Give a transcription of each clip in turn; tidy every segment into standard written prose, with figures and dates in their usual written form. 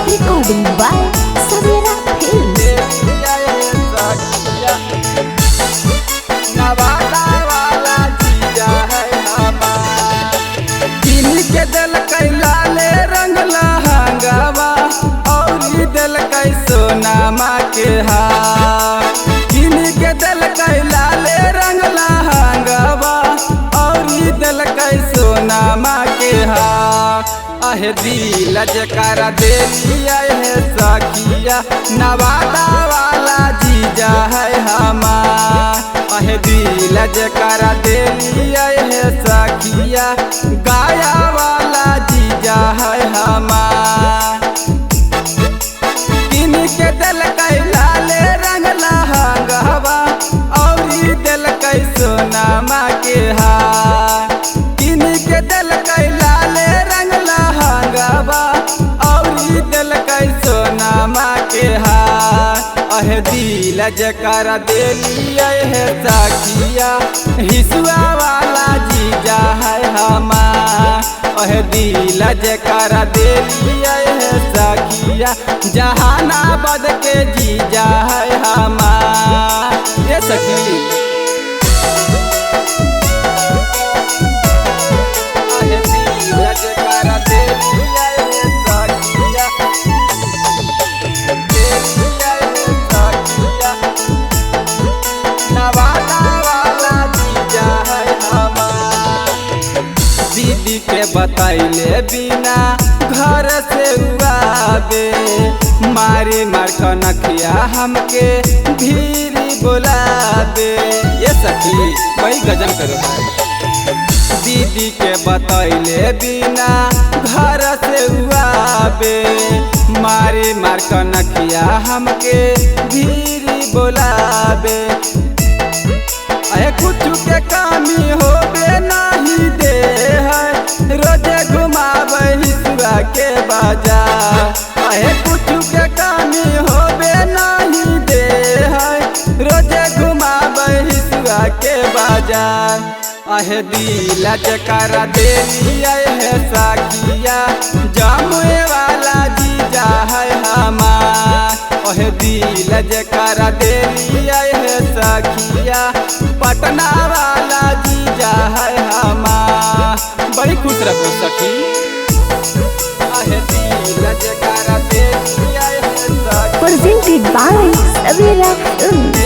Recording by Savera Films. के दिल कैलाले रंग लहंगावा और दिल कै सोनामा के हार। किन के दिल कैलाले रंग लहंगावा और दिल कै सोनामा के हार। अहे दिल जकरा दे लिया है सखिया नवादा वाला जीजा है हमार। अहे दिल जकरा दे लिया है सखिया गाया वाला जीजा है हमार। किन के दिल कैलाले रंग लहंगावा और दिल कै सोनामा के हार। किन के दिल कैलाले रंग लहंगावा और दिल कै सोनामा के हार। अहे दिल जकरा दे लिया है सखिया हिसुआ वाला जीजा है हमार। अहे दिल जकरा दे लिया है सखिया जहानाबाद के जीजा है हमार। ये सखी अहे दिल जकरा दे लिया है सखिया दीदी के बतैले बिना घर से उड़ावे मारी मार कनखिया हमके धीरे बोलावे। ये सखी वही गजन करो भाई। दीदी के बतैले बिना घर से उड़ावे मारी मार कनखिया हमके धीरे बोलावे। अहे कुछ के कमी होबे नहीं दे है रोजे घुमावे हिसुआ के बाजार। अहे कुछ के कमी होबे नहीं दे है रोजे घुमावे हिसुआ के बाजार। अहे दिल जकरा दे लिया है सखिया जमुए वाला जीजा है हमार। अहे दिल जकरा दे लिया है सखिया पटना वाला जीजा है हमार। बड़ी खुश रखो सखी। अहे दिल जकरा दे लिया है सखिया Presented by Savera Films.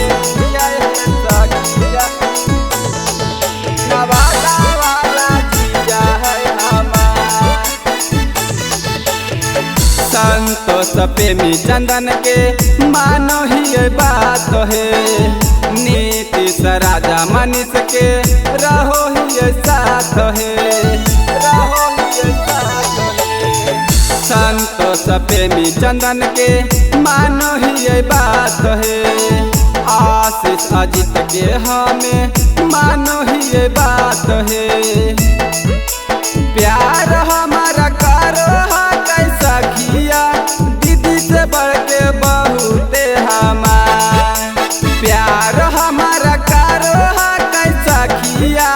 Nawada वाला जीजा है हमार। संतोष प्रेमी चंदन के मानो ही बात है नीतीश राजा मनीष के रहो ही साथ है रहो ही साथ है। संतोष प्रेमी चंदन के मानो ही बात है आशीष अजित के हमें मानो ही बात है। प्यार हमारा करो कैसा किया दीदी से बढ़ के बहुते हमार। प्यार हमारा करो कैसा किया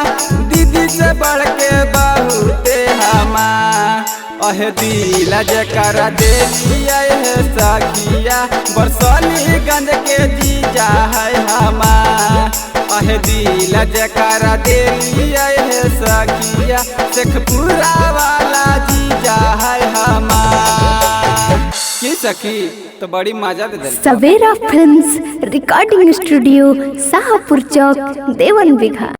दीदी से बढ़ के बहुते हमार। अहे दिल जकरा दे लिया है सखिया बरसोलीगंज के जीजा है हमार। अहे दिल जकरा दे लिया है सखिया शेखपुरा वाला जीजा है हमार। की सखी तो बड़ी मजा दे दे। Savera Films Recording Studio, Sahapur Chowk, Dewan Bigha।